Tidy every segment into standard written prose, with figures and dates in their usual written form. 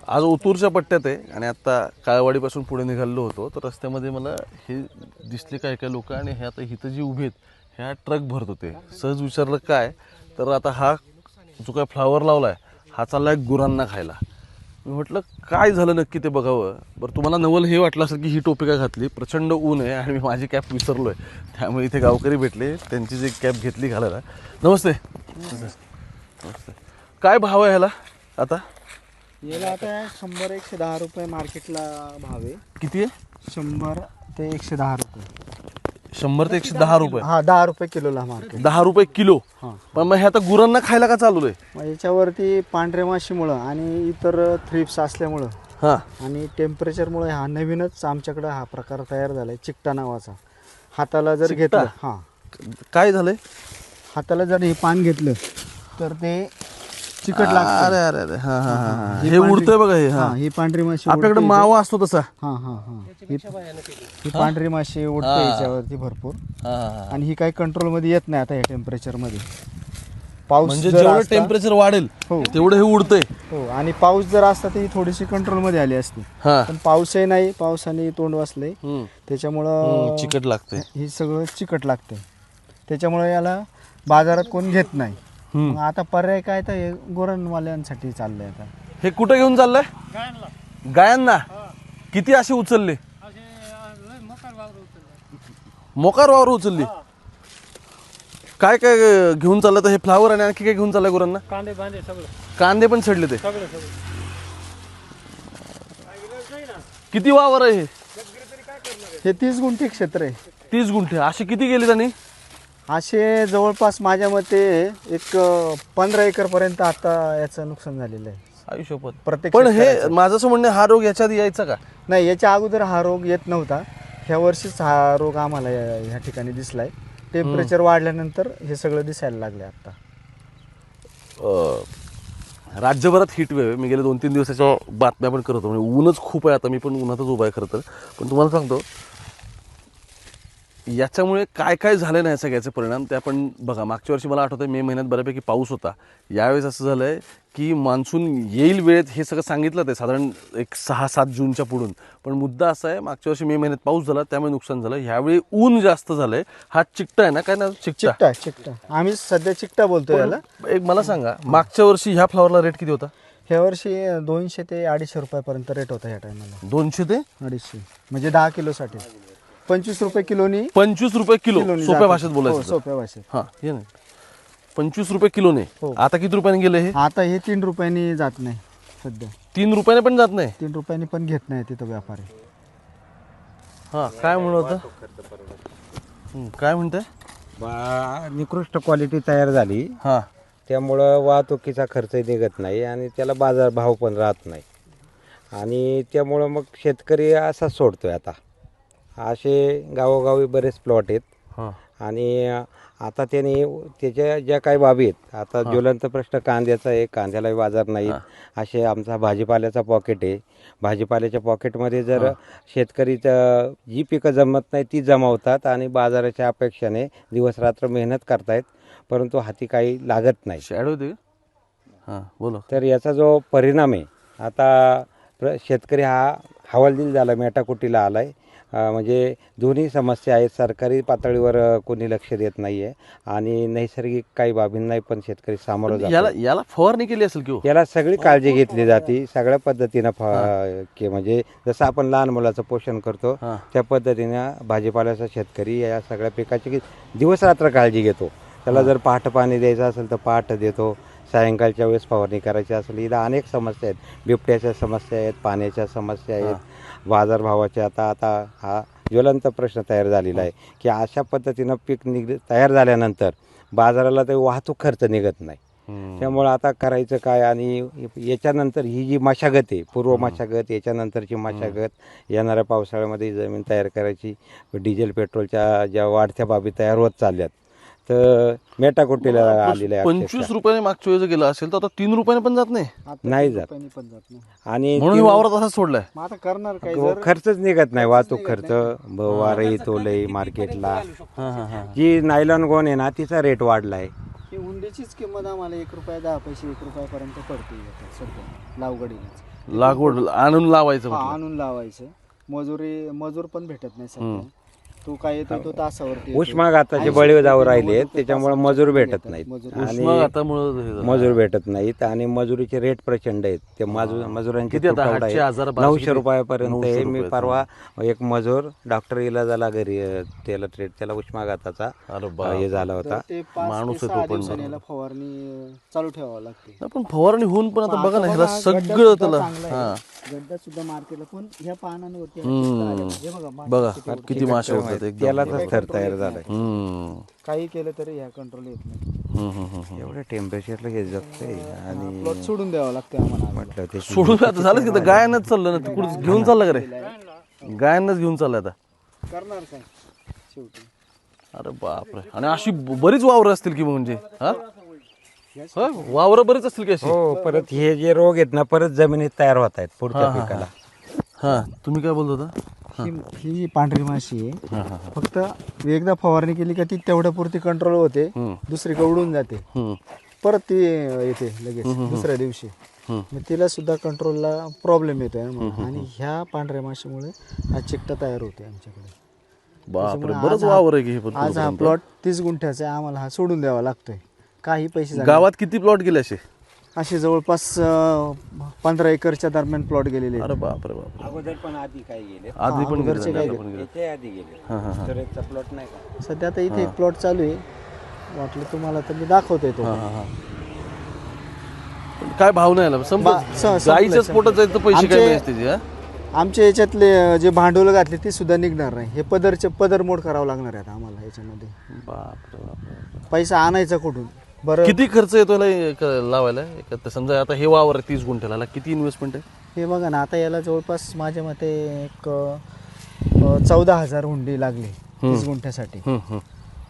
आज ओतूरच्या पट्ट्यात आहे आणि आता काळवाडीपासून पुढे निघालो होतो तर रस्त्यामध्ये मला हे दिसले काय काय लोक आणि हे आता इथं जी उभी आहेत ह्या ट्रक भरत होते. सहज विचारलं काय तर आता हा जो काय फ्लावर लावलाय हा चाललाय गुरांना खायला. मी म्हटलं काय झालं नक्की ते बघावं. बरं तुम्हाला नवल हे वाटलं असेल की ही टोपी काय घातली, प्रचंड ऊन आहे आणि मी माझी कॅप विसरलो आहे, त्यामुळे इथे गावकरी भेटले, त्यांची जी कॅप घेतली घालायला. नमस्ते. नमस्ते. काय भाव आहे ह्याला आता? याला आता 100-110 रुपये मार्केटला भाव आहे. किती आहे? 100 ते 110 रुपये. 100 ते 110 रुपये? हा, 10 रुपये किलोला मार्केट. 10 रुपये किलो? हां. पण मग हे आता गुरांना खायला का चालू आहे? मग याच्यावरती पांढऱ्या माशीमुळं आणि इतर थ्रिप्स असल्यामुळं हां आणि टेम्परेचरमुळे हा नवीनच आमच्याकडं हा प्रकार तयार झाला आहे, चिकटा नावाचा. हाताला जर घेतलं, हां, काय झालंय? हाताला जर हे पान घेतलं तर ते चिकट लागतं. अरे अरे अरे हां हां हां हे उडतंय बघा हे. हां, ही पांढरी माशी आपल्याकडे उडते मावा असतो तसा. हां हां हां ही पांढरी माशी उडते याच्यावरती भरपूर. हां हां आणि ही काही कंट्रोलमध्ये येत नाही आता या टेम्परेचरमध्ये. पाऊस म्हणजे जर जेवढं असता- टेम्परेचर वाढेल हो तेवढं हे उडतंय. हो, आणि पाऊस जर असता तर ही थोडीशी कंट्रोलमध्ये आली असती. हां पण पाऊसही नाही, पावसाने तोंड वाचलंय, त्याच्यामुळं चिकट लागतंय. हे सगळं चिकट लागतंय. त्याच्यामुळे याला बाजारात कोण घेत नाही. मग आता पर्याय काय तर हे गुरांवाल्यांसाठी चाललंय आता. हे कुठे घेऊन चाललंय? गायांना. किती अशी उचलले? मोकार वावर उचलली. काय काय घेऊन चाललं तर हे फ्लावर आणि आणखी काय घेऊन चाललंय गुरांना? कांदे बांधे सगळं कांदे पण छडले ते. सगळं किती वावर आहे हे? हे 30 गुंठे क्षेत्र आहे. 30 गुंठे. असे किती गेले त्यांनी? असे जवळपास माझ्या मते एक 15 एकर पर्यंत आता याचं नुकसान झालेलं आहे. आयुष्यपत. प्रत्येक पण हे शेतकऱ्याचं. माझं असं म्हणणं हा रोग याच्यात यायचा का? नाही, याच्या अगोदर हा रोग येत नव्हता. ह्या वर्षीच हा रोग आम्हाला ह्या ठिकाणी दिसलाय. टेम्परेचर वाढल्यानंतर हे सगळं दिसायला लागले आता. राज्यभरात हीट वेव्ह आहे. मी गेले 2-3 दिवसाच्या बातम्या पण करत होतो. म्हणजे ऊनच खूप आहे. आता मी पण उन्हातच उभा आहे खरं तर. पण तुम्हाला सांगतो याच्यामुळे काय काय झालं नाही सगळ्याचे परिणाम ते आपण बघा. मागच्या वर्षी मला आठवतं मे महिन्यात बऱ्यापैकी पाऊस होता. यावेळेस असं झालं आहे की मान्सून येईल वेळेत हे सगळं सांगितलं ते साधारण एक 6-7 जूनच्या पुढून. पण मुद्दा असा आहे मागच्या वर्षी मे महिन्यात पाऊस झाला त्यामुळे नुकसान झालं. ह्यावेळी ऊन जास्त झालंय. हा चिकटा आहे ना, काय ना चिकटा? चिकटा आम्ही सध्या चिकटा बोलतोय याला. एक मला सांगा, मागच्या वर्षी ह्या फ्लॉवरला रेट किती होता? ह्या वर्षी 200 ते 250 रुपयापर्यंत रेट होता ह्या टायमाला. 200 ते 250 म्हणजे 10 किलोसाठी 25 रुपये किलोनी. 25 रुपये किलो. किलोनी सोप्या जातं. भाषेत हो, बोलायचं. सोप्या भाषेत. हां हे नाही 25 रुपये किलोने. हो. आता किती रुपयाने गेले हे? आता हे 3 रुपयांनी जात नाही सध्या. 3 रुपयाने पण जात नाही. 3 रुपयांनी पण घेत नाही तिथं व्यापारी. हां काय म्हणत होतं? काय म्हणताय? निकृष्ट क्वालिटी तयार झाली, हां त्यामुळं वाहतुकीचा खर्च निघत नाही आणि त्याला बाजारभाव पण राहत नाही. आणि त्यामुळं मग शेतकरी असाच सोडतोय आता. असे गावोगावी बरेच प्लॉट आहेत. हां आणि आता त्याने त्याच्या ज्या काही बाबी आहेत, आता ज्वलंत प्रश्न कांद्याचा आहे, कांद्यालाही बाजार नाही. असे आमचा भाजीपाल्याचा पॉकेट आहे. भाजीपाल्याच्या पॉकेटमध्ये जर शेतकरी जी पिकं जमत नाही ती जमावतात आणि बाजाराच्या अपेक्षाने दिवस रात्र मेहनत करतायत, परंतु हाती काही लागत नाही. शॅड होते का? हां बोला. तर याचा जो परिणाम आहे, आता शेतकरी हा हवालदिल झाला, मेटाकुटीला आला आहे. म्हणजे दोन्ही समस्या आहेत. सरकारी पातळीवर कोणी लक्ष देत नाही आहे आणि नैसर्गिक काही बाबींनाही पण शेतकरी सामोरं जातो. याला फवारणी केली असेल की हो? याला सगळी काळजी घेतली जाते सगळ्या पद्धतीनं. की म्हणजे जसं आपण लहान मुलाचं पोषण करतो त्या पद्धतीनं भाजीपाल्याचा शेतकरी या सगळ्या पिकाची दिवस रात्र काळजी घेतो. त्याला जर पहाटे पाणी द्यायचं असेल तर पहाटे देतो, सायंकाळच्या वेळेस फवारणी करायची असेल. इथं अनेक समस्या आहेत. बिबट्याच्या समस्या आहेत, पाण्याच्या समस्या आहेत, बाजारभावाचे. आता हा ज्वलंत प्रश्न तयार झालेला आहे की अशा पद्धतीनं पीक तयार झाल्यानंतर बाजाराला ते वाहतूक खर्च निघत नाही. त्यामुळं आता करायचं काय? आणि याच्यानंतर ही जी मशागत आहे, पूर्व मशागत, याच्यानंतरची मशागत, येणाऱ्या पावसाळ्यामध्ये जमीन तयार करायची, डिझेल पेट्रोलच्या ज्या वाढत्या बाबी तयार होत चालल्यात, तर मेटाकुटीला आलेलं आहे. 25 रुपयाने मागच्या वेळेस गेला असेल तर आता 3 रुपयाने पण जात नाही. नाही जात. रुपयांनी पण जात नाही. आणि म्हणून वावरात असाच सोडलाय. मग आता करणार काय? जर खर्चच निघत नाही, वाहतूक खर्च, वारही तोलही मार्केटला. जी नायलॉन गोन आहे ना तिचा रेट वाढलाय. ही हुंडीचीच किंमत आम्हाला 1 रुपया 10 पैसे 1 रुपयापर्यंत पडते आता सध्या लागवडीलाच. लागवड आणून लावायचं हा, म्हटलं. आणून लावायचं. मजूर पण भेटत नाही सध्या. तो काय येतो तो तासावरती येतो. उष्माघाताचे 80 बळी जाऊ रुपये राहिले किलोमीटर त्याच्यामुळे तासावरती मजूर भेटत येतात. नाहीत मजूर. आणि उष्माघातामुळं हे झालं. मजूर भेटत नाहीत आणि मजुरीचे रेट प्रचंड आहेत. ते मजुरांचे किती आता? तुटवडा 800, आहे. 1000, 900 रुपयापर्यंत 900 आहे. मी रुपये. परवा एक मजूर डॉक्टर इलाजाला घरी त्याला उष्माघाताचा अरे बाप. हे झाला तर होता. ते 5 माणूस ते आहे 6 तो पण दिवसांनी बरोबर. याला फवारणी चालू ठेवावं लागते. नाही, पण फवारणी होऊन पण आता बघा ना आता ह्याला बघा, सगळं गड्डा त्याला चांगला आहे. हा गड्डा सुद्धा मार्केटला पण ह्या पानांवरती हम्म. हे बघा माती बघा किती होती. किती मासे होतात एकदम. त्यालाच थर तयार झालाय. काही केलं तरी ह्या कंट्रोल येत नाही. एवढ्या टेम्परेचरला हे जगतंय आणि प्लॉट सोडून द्यावं लागतं आम्हाला. म्हटलं ते सोडून आता झालं की आता गायनच चाललं ना, तू कुठं घेऊन चालला का रे? गायनच घेऊन चाललाय आता. करणार काय शेवटी. अरे बापरे. आणि अशी बरीच वावर असतील की म्हणजे हा वावर बरीच असतील की अशी. हो परत हे जे रोग आहेत ना परत जमिनीत तयार होत आहेत पुढच्या पिकाला. हा तुम्ही काय बोलत होता? ही पांढरी माशी आहे. फक्त एकदा फवारणी केली का ती तेवढ्या पुरती कंट्रोल होते. दुसरीकडे उडून जाते. परत ती येते लगेच दुसऱ्या दिवशी. मग तिला सुद्धा कंट्रोलला प्रॉब्लेम येतोय आणि ह्या पांढऱ्या माशीमुळे हा चिकटा तयार होते आमच्याकडे. बापरे बरंच वावर आहे की हे पण. आज हा प्लॉट 30 गुंठ्याचा आहे. आम्हाला हा सोडून द्यावा लागतोय. काही पैसे झाले गावात किती प्लॉट गेले असे? असे जवळपास 15 एकरच्या दरम्यान प्लॉट गेलेले आहेत. अरे बापरे बाप. अगोदर पण आधी काय गेले आधी पण गेले, अगोदरचे काय आता पण गेले. ते आधी गेले तर प्लॉट नाही का. सध्या आता इथे एक प्लॉट चालू आहे. वाटलं तुम्हाला तर मी दाखवतोय तो. पण काय भाव नाही आला. गाईच्याच पोटात जायचं पैसे काय आमचे- मिळायचे त्याचे, हा? आमच्या याच्यातले जे भांडवल घातले ते सुद्धा निघणार नाही. हे पदर मोड करावं लागणार आहे आता आम्हाला याच्यामध्ये. बापरे बापरे. पैसा आणायचा कुठून बरं. किती खर्च येतो याला लावायला? समजा आता हे वावर आहे 30 गुंठ्याला, याला किती इन्व्हेस्टमेंट आहे? हे बघा ना, आता याला जवळपास माझ्या मते एक 14,000 हुंडी लागली 30 गुंठ्यासाठी.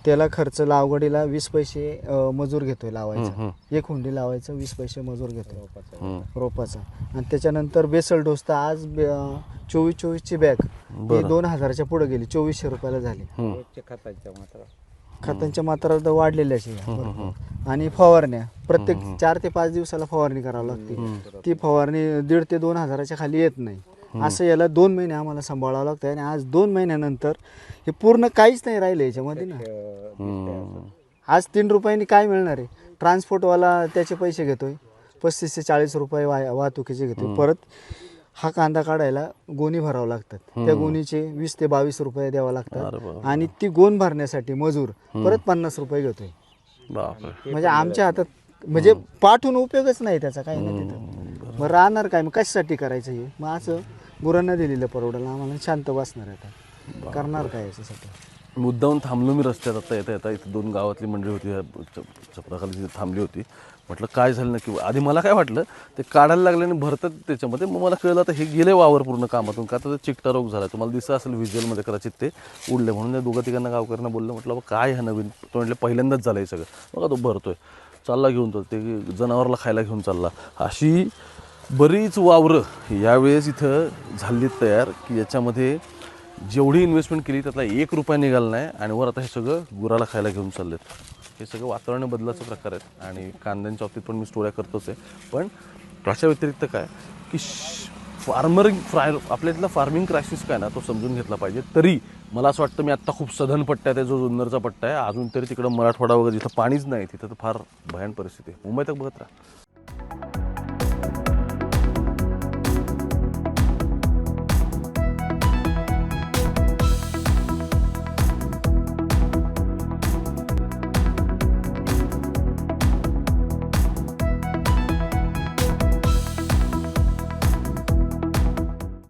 त्याला खर्च लागवडीला 20 पैसे मजूर घेतोय लावायचा. एक हुंडी लावायचं 20 पैसे मजूर घेतोय रोपाचा. आणि त्याच्यानंतर बेसल डोस तर आज 24ची बॅग ही 2,000च्या पुढे गेली. 2400 रुपयाला झाली. खतांच्या मात्रा तर वाढलेल्याच आहे. आणि फवारण्या प्रत्येक 4 ते 5 दिवसाला फवारणी करावी लागते. ती फवारणी 1,500 ते 2,000च्या खाली येत नाही. असं याला 2 महिने आम्हाला सांभाळावं लागतं. आणि आज 2 महिन्यानंतर हे पूर्ण काहीच नाही राहिलं याच्यामध्ये ना. आज 3 रुपयांनी काय मिळणार आहे? ट्रान्सपोर्टवाला त्याचे पैसे घेतोय 35 ते 40 रुपये वाहतुकीचे घेतोय. परत हा कांदा काढायला गोणी भरावं लागतात. त्या गोणीचे 20 ते 22 रुपये द्यावं लागतात. आणि ती गोण भरण्यासाठी मजूर परत 50 रुपये घेतोय. बापरे. म्हणजे आमच्या हातात म्हणजे पाठवून उपयोगच नाही त्याचा काही नाही तिथं. मग राहणार काय? मग कशासाठी करायचं हे? मग असं गुरांना दिलेलं परवडायला आम्हाला शांत बसणार आहे आता. करणार काय याच्यासाठी? मुद्दाहून थांबलो मी रस्त्यात आता येता इथं 2 गावातली मंडळी होती चपराखाली तिथे थांबली होती. म्हटलं काय झालं नक्की? आधी मला काय वाटलं ते काढायला लागल्याने भरतात त्याच्यामध्ये. मग मला कळलं आता हे गेले वावर पूर्ण कामातून का तर चिकटा रोग झाला. तुम्हाला दिसत असेल व्हिज्युअलमध्ये कदाचित ते उडले. म्हणून त्या 2-3 गावकऱ्यांना बोललं. म्हटलं बाबा काय हा नवीन? तो म्हटलं पहिल्यांदाच झालं हे सगळं. बघा तो भरतोय चालला घेऊन तो ते जनावरला खायला घेऊन चालला. अशी बरीच वावरं यावेळेस इथं झाली तयार की याच्यामध्ये जेवढी इन्व्हेस्टमेंट केली त्यातला 1 रुपया निघाला नाही. आणि वर आता हे सगळं गुराला खायला घेऊन चाललेत. हे सगळं वातावरण बदलाचे प्रकार आहेत. आणि कांद्यांच्या बाबतीत पण मी स्टोऱ्या करतोच आहे. पण त्याच्या व्यतिरिक्त काय की आपल्या इथला फार्मिंग क्रायसिस काय ना तो समजून घेतला पाहिजे. तरी मला असं वाटतं मी आत्ता खूप सधन पट्टा आहे जो जुन्नरचा पट्टा आहे. अजून तरी तिकडं मराठवाडा वगैरे जिथं पाणीच नाही तिथं तर फार भयान परिस्थिती आहे. मुंबईत बघत राहा.